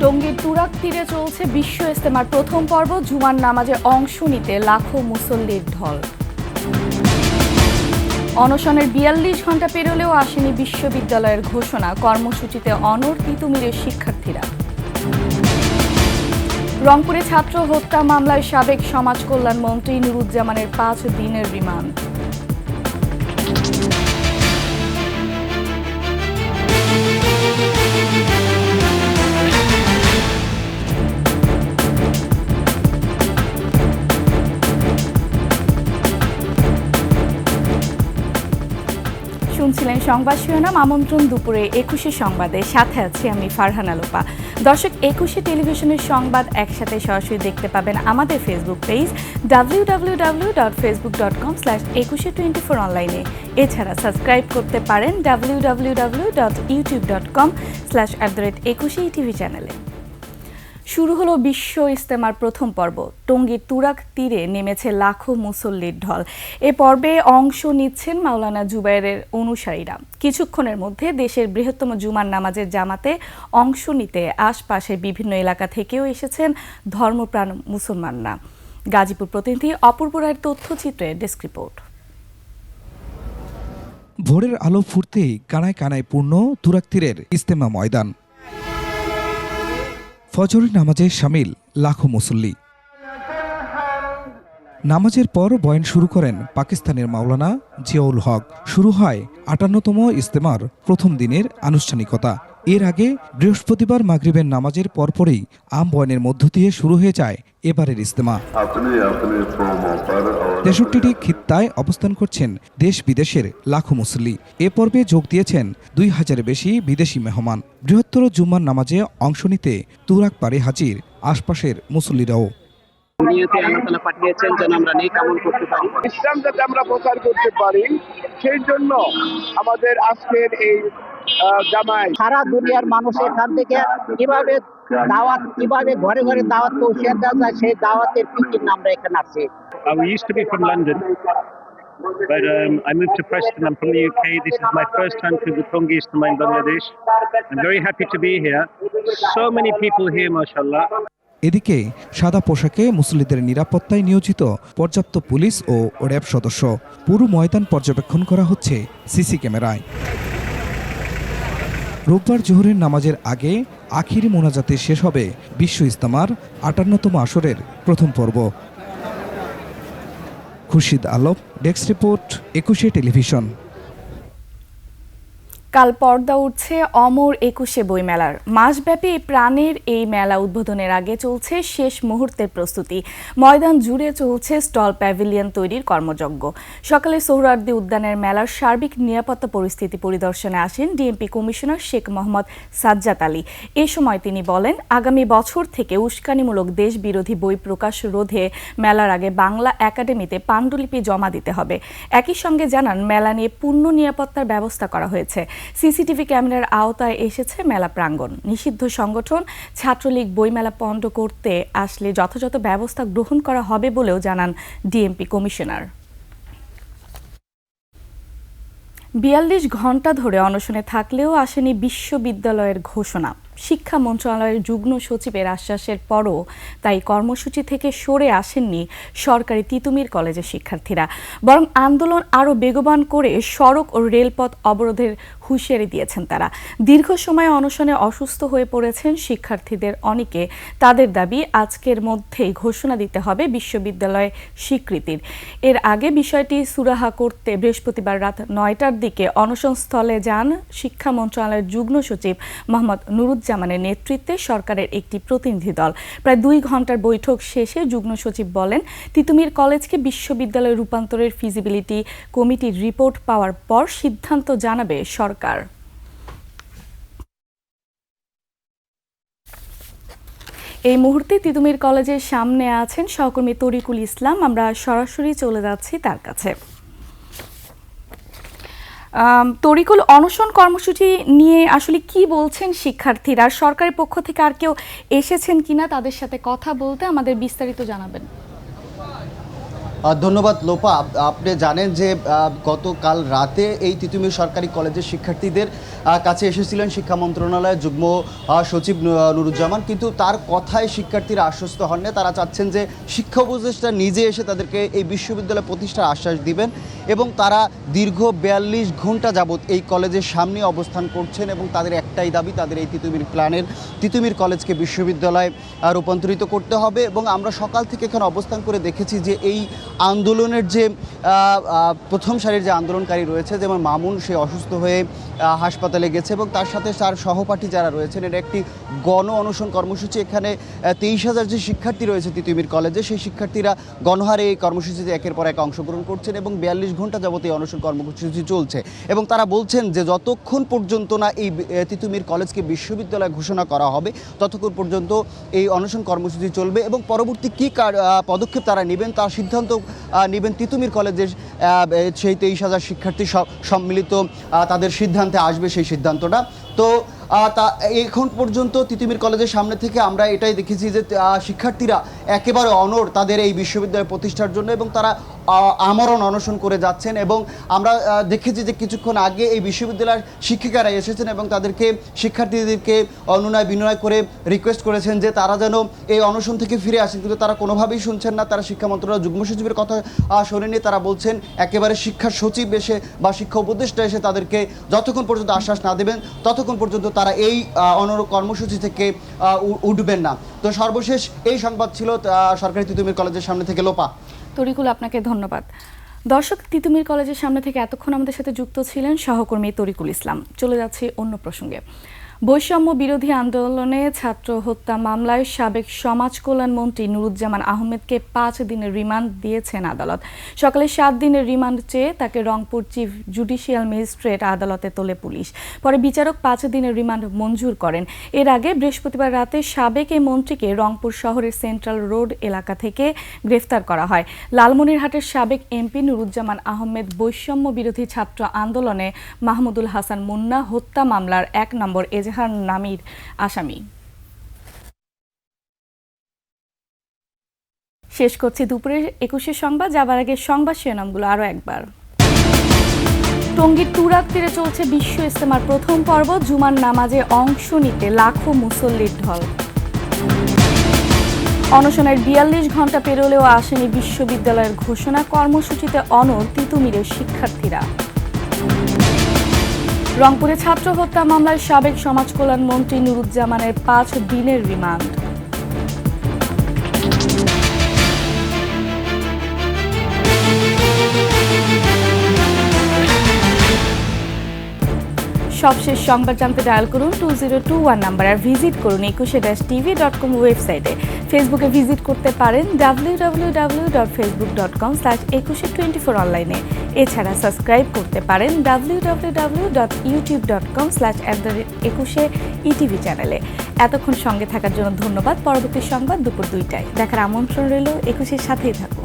টঙ্গীর তুরাগ তীরে চলছে বিশ্ব ইজতেমার প্রথম পর্ব। জুমার নামাজে অংশ নিতে লাখো মুসল্লির ঢল। অনশনের ৪২ ঘণ্টা পেরোলেও আসেনি বিশ্ববিদ্যালয়ের ঘোষণা। কর্মসূচিতে অনড় তিতুমিরের শিক্ষার্থীরা। রংপুরে ছাত্র হত্যা মামলায় সাবেক সমাজ কল্যাণ মন্ত্রী নুরুজ্জামানের ৫ দিনের রিমান্ড। শুনছিলেন সংবাদ শিরোনাম। আমন্ত্রণ দুপুরে ২১শে সংবাদে, সাথে আছি আমি ফারহানা লোপা। দর্শক, ২১শে টেলিভিশনের সংবাদ একসাথে সরাসরি দেখতে পাবেন আমাদের ফেসবুক পেজ www.facebook.com/2124 অনলাইনে। এছাড়া সাবস্ক্রাইব করতে পারেন www.youtube.com/@21 চ্যানেলে। শুরু হলো বিশ্ব ইজতেমার প্রথম পর্ব। টঙ্গীর তুরাগ তীরে নেমেছে লাখো মুসল্লির ঢল। এ পর্বে অংশ নিচ্ছেন মাওলানা জুবায়েরের অনুসারীরা। কিছুক্ষণের মধ্যে দেশের বৃহত্তম জুমার নামাজের জামাতে অংশ নিতে আশপাশের বিভিন্ন এলাকা থেকেও এসেছেন ধর্মপ্রাণ মুসলমানরা। গাজীপুর প্রতিনিধি অপূর্ব রায়ের তথ্যচিত্রে ডেস্ক রিপোর্ট। ভোরের আলো ফুটতেই কানায় কানায় পূর্ণ তুরাগ তীরের ইজতেমা ময়দান। ফজরের নামাজে শামিল লাখো মুসল্লি। নামাজের পর বয়ান শুরু করেন পাকিস্তানের মাওলানা জিয়াউল হক। শুরু হয় ৫৮তম ইজতেমার প্রথম দিনের আনুষ্ঠানিকতা। এর আগে বৃহস্পতিবার মাগরিবের নামাজের পরপরই আম বয়ানের মধ্য দিয়ে শুরু হয়ে যায় এবারের ইজতেমা। ৬৩টি খিত্তায় অবস্থান করছেন দেশ বিদেশের লাখো মুসল্লি। এ পর্বে যোগ দিয়েছেন ২০০০-এর বেশি বিদেশি মেহমান। বৃহত্তর জুম্মার নামাজে অংশ নিতে তুরাগ পারে হাজির আশপাশের মুসল্লিরাও। পাঠিয়েছেন যেন আমরা নেক আমল করতে পারি, ইসলাম যাতে আমরা প্রচার করতে পারি, সেই জন্য আমাদের আজকের এই জামাই। সারা দুনিয়ার মানুষ এখান থেকে কিভাবে দাওয়াত, কিভাবে ঘরে ঘরে দাওয়াত পৌঁছে দেওয়া যায়, সেই দাওয়াতের ফিকির আমরা এখানে আসছি। We used to be from London, but I moved to Preston. I'm from the UK. This is my first time to the Tongi Ijtima in Bangladesh. I'm very happy to be here. So many people here, mashallah. এদিকে সাদা পোশাকে মুসল্লিদের নিরাপত্তায় নিয়োজিত পর্যাপ্ত police ও RAB সদস্য। পুরো ময়দান পর্যবেক্ষণ করা হচ্ছে সিসি ক্যামেরায়। রোববার জোহরের নামাজের আগে আখিরি মোনাজাতে শেষ হবে বিশ্ব ইজতেমার ৫৮তম আসরের প্রথম পর্ব। খুরশিদ আলম, ডেস্ক রিপোর্ট, ২১শে টেলিভিশন। কাল পর্দা উঠছে অমর ২১শে বইমেলার। মাসব্যাপী প্রাণের এই মেলা উদ্বোধনের আগে চলছে শেষ মুহূর্তের প্রস্তুতি। ময়দান জুড়ে চলছে স্টল, প্যাভিলিয়ন তৈরির কর্মযজ্ঞ। সকালে সোহরাওয়ার্দী উদ্যানের মেলার সার্বিক নিরাপত্তা পরিস্থিতি পরিদর্শনে আসেন ডিএমপি কমিশনার শেখ মোহাম্মদ সাজ্জাদ আলী। এ সময় তিনি বলেন, আগামী বছর থেকে উস্কানিমূলক দেশ বিরোধী বই প্রকাশ রোধে মেলার আগে বাংলা একাডেমিতে পাণ্ডুলিপি জমা দিতে হবে। একই সঙ্গে জানান, মেলা নিয়ে পূর্ণ নিরাপত্তার ব্যবস্থা করা হয়েছে। সিসিটিভি ক্যামেরার আওতায় এসেছে মেলা প্রাঙ্গণ। নিষিদ্ধ সংগঠন ছাত্রলীগ বইমেলা পণ্ড করতে আসলে যথাযথ ব্যবস্থা গ্রহণ করা হবে বলেও জানান ডিএমপি কমিশনার। ৪২ ঘণ্টা ধরে অনশনে থাকলেও আসেনি বিশ্ববিদ্যালয়ের ঘোষণা। শিক্ষা মন্ত্রণালয়ের যুগ্ম সচিবের আশ্বাসের পরও তাই কর্মসূচি থেকে সরে আসেননি সরকারি তিতুমির কলেজের শিক্ষার্থীরা। বরং আন্দোলন আরও বেগবান করে সড়ক ও রেলপথ অবরোধের হুঁশিয়ারি দিয়েছেন তারা। দীর্ঘ সময় অনশনে অসুস্থ হয়ে পড়েছেন শিক্ষার্থীদের অনেকে। তাদের দাবি, আজকের মধ্যেই ঘোষণা দিতে হবে বিশ্ববিদ্যালয় স্বীকৃতির। এর আগে বিষয়টি সুরাহা করতে বৃহস্পতিবার রাত ৯টার দিকে অনশনস্থলে যান শিক্ষা মন্ত্রণালয়ের যুগ্ম সচিব মোহাম্মদ নুরুজ্জামানের নেতৃত্বে সরকারের একটি প্রতিনিধি দল। প্রায় ২ ঘণ্টার বৈঠক শেষে যুগ্ম সচিব বলেন, তিতুমির কলেজকে বিশ্ববিদ্যালয়ে রূপান্তরের ফিজিবিলিটি কমিটির রিপোর্ট পাওয়ার পর সিদ্ধান্ত জানাবে সরকার। এই মুহূর্তে তিতুমির কলেজের সামনে আছেন সহকর্মী তরিকুল ইসলাম। আমরা সরাসরি চলে যাচ্ছি তার কাছে। তরিকুল, অনশন কর্মসূচি নিয়ে আসলে কি বলছেন শিক্ষার্থীরা? সরকারের পক্ষ থেকে আর কেউ এসেছেন কিনা তাদের সাথে কথা বলতে? আমাদের বিস্তারিত জানাবেন। ধন্যবাদ লোপা। আপনি জানেন যে গতকাল রাতে এই তিতুমির সরকারি কলেজের শিক্ষার্থীদের কাছে এসেছিলেন শিক্ষা মন্ত্রণালয়ের যুগ্ম সচিব নুরুজ্জামান, কিন্তু তার কথায় শিক্ষার্থীরা আশ্বস্ত হন না। তারা চাচ্ছেন যে শিক্ষা উপদেষ্টা নিজে এসে তাদেরকে এই বিশ্ববিদ্যালয় প্রতিষ্ঠার আশ্বাস দিবেন এবং তারা দীর্ঘ ৪২ ঘন্টা যাবৎ এই কলেজের সামনে অবস্থান করছেন এবং তাদের একটাই দাবি, তাদের এই তিতুমির কলেজকে বিশ্ববিদ্যালয়ে রূপান্তরিত করতে হবে। এবং আমরা সকাল থেকে এখানে অবস্থান করে দেখেছি যে এই আন্দোলনের যে প্রথম সারির যে আন্দোলনকারী রয়েছে, যেমন মামুন, সে অসুস্থ হয়ে হাসপাতালে গেছে এবং তার সাথে তার সহপাঠী যারা রয়েছেন, এটা একটি গণ অনশন কর্মসূচি। এখানে ২৩,০০০ যে শিক্ষার্থী রয়েছে তিতুমির কলেজে, সেই শিক্ষার্থীরা গণহারে এই কর্মসূচিতে একের পর এক অংশগ্রহণ করছেন এবং ৪২ ঘন্টা যাবত এই অনশন কর্মসূচি চলছে। এবং তারা বলছেন যে যতক্ষণ পর্যন্ত না এই তিতুমির কলেজকে বিশ্ববিদ্যালয় ঘোষণা করা হবে ততক্ষণ পর্যন্ত এই অনশন কর্মসূচি চলবে এবং পরবর্তী কী পদক্ষেপ তারা নেবেন তার সিদ্ধান্ত নেবেন তিতুমির কলেজের সেই ২৩,০০০ শিক্ষার্থী সম্মিলিত তাদের সিদ্ধান্তে আসবে সেই সিদ্ধান্তটা। তো এখন পর্যন্ত তিতুমির কলেজের সামনে থেকে আমরা এটাই দেখেছি যে শিক্ষার্থীরা একেবারে অনড় তাদের এই বিশ্ববিদ্যালয় প্রতিষ্ঠার জন্য এবং তারা আমরণ অনশন করে যাচ্ছেন। এবং আমরা দেখেছি যে কিছুক্ষণ আগে এই বিশ্ববিদ্যালয়ের শিক্ষিকারা এসেছেন এবং তাদেরকে শিক্ষার্থীদেরকে অনুনয় বিনয় করে রিকোয়েস্ট করেছেন যে তারা যেন এই অনশন থেকে ফিরে আসেন, কিন্তু তারা কোনোভাবেই শুনছেন না। তারা শিক্ষা মন্ত্রণালয়ের যুগ্ম সচিবের কথা শোনেনি। তারা বলছেন একেবারে শিক্ষা সচিব এসে বা শিক্ষা উপদেষ্টা এসে তাদেরকে যতক্ষণ পর্যন্ত আশ্বাস না দেবেন ততক্ষণ পর্যন্ত তারা এই কর্মসূচি থেকে উঠবেন না। তো সর্বশেষ এই সংবাদ ছিল সরকারি তিতুমির কলেজের সামনে থেকে। লোপা। তরিকুল, আপনাকে ধন্যবাদ। দর্শক, তিতুমির কলেজের সামনে থেকে এতক্ষণ আমাদের সাথে যুক্ত ছিলেন সহকর্মী তরিকুল ইসলাম। চলে যাচ্ছি অন্য প্রসঙ্গে। বৈষম্য বিরোধী আন্দোলনে ছাত্র হত্যা মামলায় সাবেক সমাজ কল্যাণ মন্ত্রী নুরুজ্জামান আহমেদকে ৫ দিনের রিমান্ড দিয়েছেন আদালত। সকালে ৭ দিনের রিমান্ড চেয়ে তাকে রংপুর চিফ জুডিশিয়াল ম্যাজিস্ট্রেট আদালতে তোলে পুলিশ। পরে বিচারক ৫ দিনের রিমান্ড মঞ্জুর করেন। এর আগে বৃহস্পতিবার রাতে সাবেক এই মন্ত্রীকে রংপুর শহরের সেন্ট্রাল রোড এলাকা থেকে গ্রেফতার করা হয়। লালমনিরহাটের সাবেক এমপি নুরুজ্জামান আহমেদ বৈষম্য বিরোধী ছাত্র আন্দোলনে মাহমুদুল হাসান মুন্না হত্যা মামলার ১ নম্বর এজাহার নামীর আসামি। শেষ করছি দুপুরের ২১ সংবাদ। যাবার আগে সংবাদ শিরোনামগুলো আরও একবার। টঙ্গীর তুরাগ তীরে চলছে বিশ্ব ইজতেমার প্রথম পর্ব। জুমার নামাজে অংশ নিতে লাখো মুসল্লির ঢল। অনশনের ৪২ ঘন্টা পেরোলেও আসেনি বিশ্ববিদ্যালয়ের ঘোষণা। কর্মসূচিতে অনড় তিতুমিরের শিক্ষার্থীরা। রংপুরে ছাত্র হত্যা মামলায় সাবেক সমাজ কল্যাণ মন্ত্রী নুরুজ্জামানের ৫ দিনের রিমান্ড। সবশেষ সংবাদ জানতে ডায়াল করুন 2021 নাম্বার আর ভিজিট করুন ekushe-tv.com ওয়েবসাইটে। ফেসবুকে ভিজিট করতে পারেন www.facebook.com/ekushe24 অনলাইনে। এছাড়া সাবস্ক্রাইব করতে পারেন www.youtube.com/ekushe-etv চ্যানেলে। এতক্ষণ সঙ্গে থাকার জন্য ধন্যবাদ। পরবর্তী সংবাদ দুপুর ২টায় দেখার আমন্ত্রণ রইল। একুশের সাথেই থাকুন।